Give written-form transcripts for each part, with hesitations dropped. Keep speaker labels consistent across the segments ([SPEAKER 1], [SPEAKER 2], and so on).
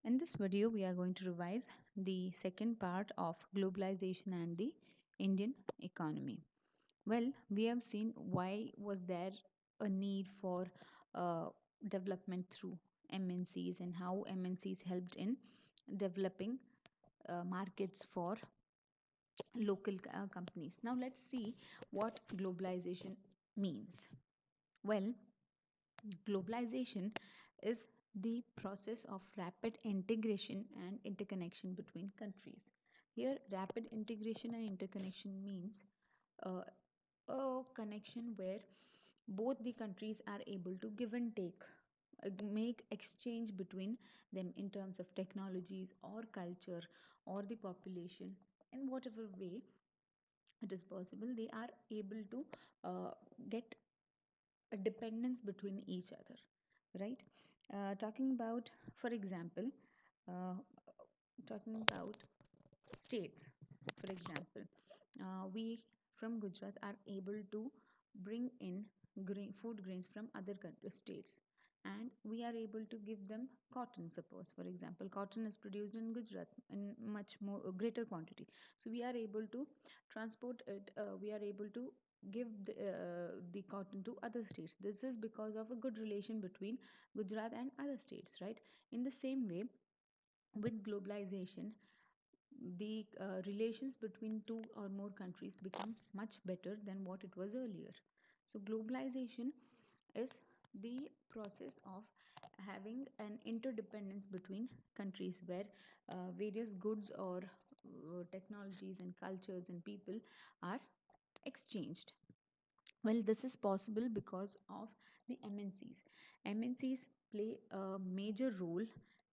[SPEAKER 1] In this video, we are going to revise the second part of globalization and the Indian economy. Well, we have seen why was there a need for uh, development through MNCs and how MNCs helped in developing markets for local companies. Now, let's see what globalization means. Well, globalization is the process of rapid integration and interconnection between countries. Here, rapid integration and interconnection means uh, a connection where both the countries are able to give and take, make exchange between them in terms of technologies or culture or the population. In whatever way it is possible, they are able to get a dependence between each other, right? Talking about, for example, uh, talking about states, for example, we from Gujarat are able to bring in food grains from other states, and we are able to give them cotton. Suppose, for example, cotton is produced in Gujarat in much more greater quantity, so we are able to transport it. We are able to give the cotton to other states. This is because of a good relation between Gujarat and other states, right? In the same way, with globalization, the relations between two or more countries become much better than what it was earlier. So, globalization is the process of having an interdependence between countries where various goods or technologies and cultures and people are exchanged. Well, this is possible because of the MNCs. MNCs play a major role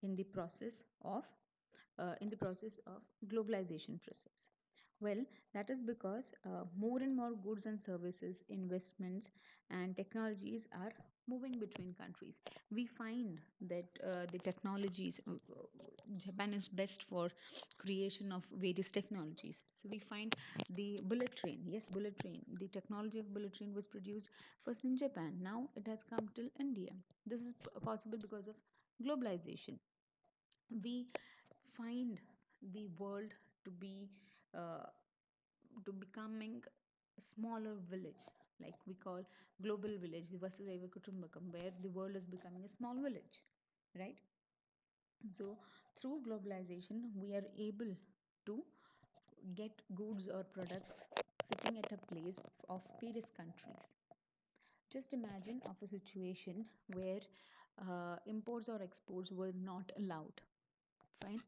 [SPEAKER 1] in the process of globalization process. Well, that is because more and more goods and services, investments, and technologies are moving between countries. We find that the technologies, Japan is best for creation of various technologies. So we find the bullet train. Yes, bullet train. The technology of bullet train was produced first in Japan. Now it has come till India. This is possible because of globalization. We find the world to be uh, to becoming a smaller village, like we call global village, the Vasudhaiva Kutumbakam, where the world is becoming a small village, right? So through globalization, we are able to get goods or products sitting at a place of various countries. Just imagine of a situation where imports or exports were not allowed. Fine,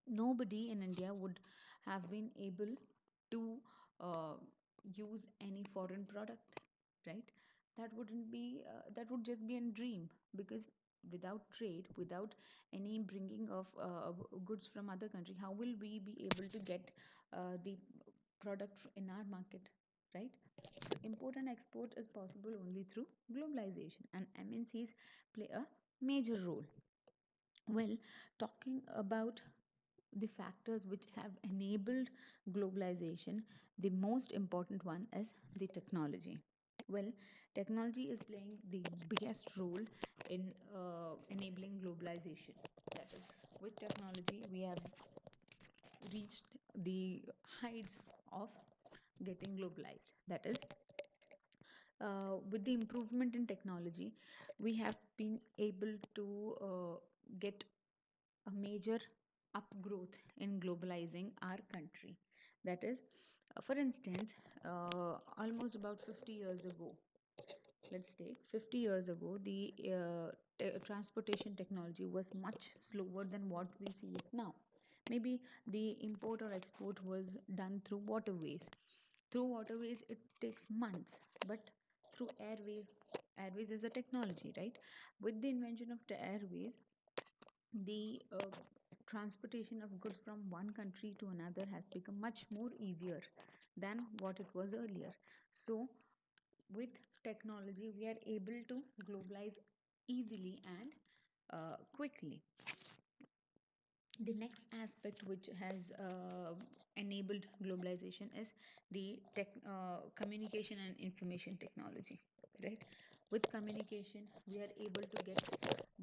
[SPEAKER 1] nobody in India would have been able to uh, use any foreign product, right? That would just be a dream, because without trade, without any bringing of goods from other country, how will we be able to get the product in our market, right? So import and export is possible only through globalization, and MNCs play a major role. Well, talking about the factors which have enabled globalization, the most important one is the technology. Well, technology is playing the biggest role in enabling globalization. That is, with technology, we have reached the heights of getting globalized. That is, with the improvement in technology, we have been able to get a major upgrowth in globalizing our country. That is, for instance, almost about 50 years ago, let's take 50 years ago, the transportation technology was much slower than what we see it now. Maybe the import or export was done through waterways. Through waterways, it takes months, but through airways is a technology, right? With the invention of the airways, the transportation of goods from one country to another has become much more easier than what it was earlier. So with technology, we are able to globalize easily and quickly. The next aspect which has enabled globalization is the communication and information technology, right? With communication, we are able to get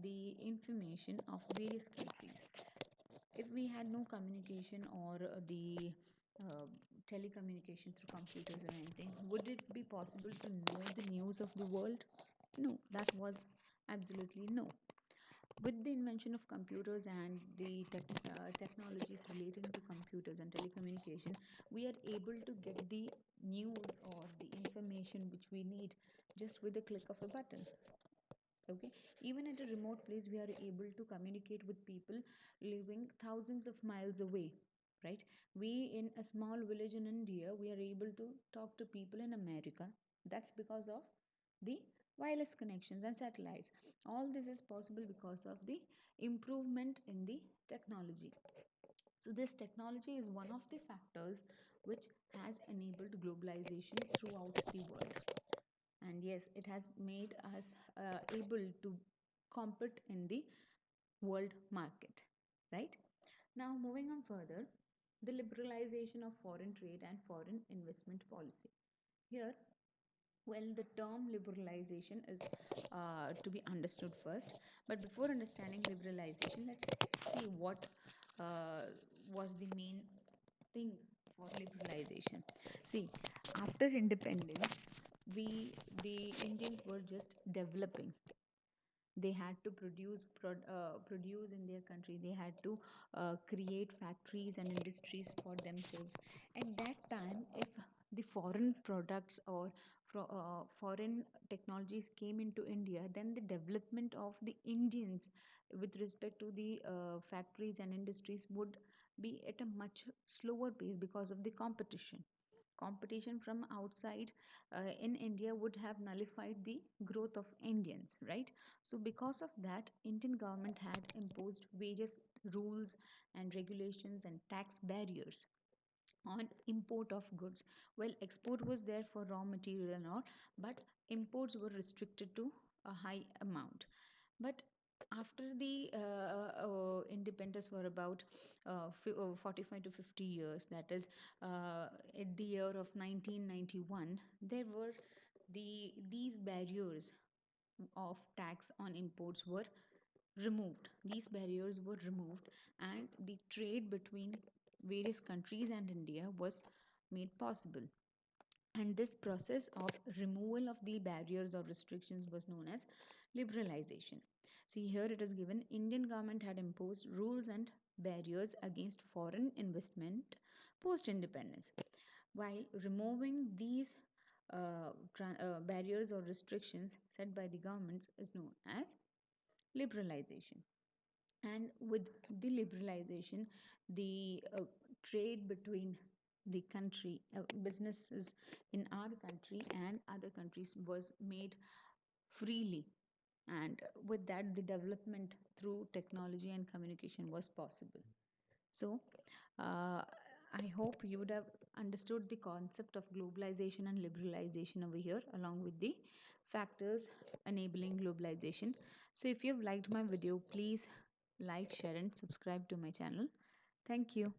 [SPEAKER 1] the information of various countries. had no communication or the uh, telecommunication through computers or anything, would it be possible to know the news of the world? No, that was absolutely no. With the invention of computers and the technologies relating to computers and telecommunication, we are able to get the news or the information which we need just with the click of a button. Okay, even at a remote place we are able to communicate with people living thousands of miles away, right? We in a small village in India, we are able to talk to people in America. That's because of the wireless connections and satellites. All this is possible because of the improvement in the technology. So this technology is one of the factors which has enabled globalization throughout the world. And yes, it has made us able to compete in the world market, right? Now moving on further, the liberalization of foreign trade and foreign investment policy. Here, well, the term liberalization is to be understood first. But before understanding liberalization, let's see what uh, was the main thing for liberalization. See, after independence, we the Indians were just developing. They had to produce in their country. They had to create factories and industries for themselves. At that time, if the foreign products or foreign technologies came into India, then the development of the Indians with respect to the factories and industries would be at a much slower pace because of the competition from outside in India would have nullified the growth of Indians, right? So because of that, Indian government had imposed various rules and regulations and tax barriers on import of goods. Well, export was there for raw material and all, but imports were restricted to a high amount. But after the independence for about 45 to 50 years, that is at the year of 1991, there were these barriers of tax on imports were removed. These barriers were removed, and the trade between various countries and India was made possible. And this process of removal of the barriers or restrictions was known as liberalization. See, here it is given Indian government had imposed rules and barriers against foreign investment post independence. While removing these barriers or restrictions set by the governments is known as liberalization. And with the liberalization, the trade between the country businesses in our country and other countries was made freely, and with that the development through technology and communication was possible. So I hope you would have understood the concept of globalization and liberalization over here, along with the factors enabling globalization. So if you've liked my video, please like, share, and subscribe to my channel. Thank you.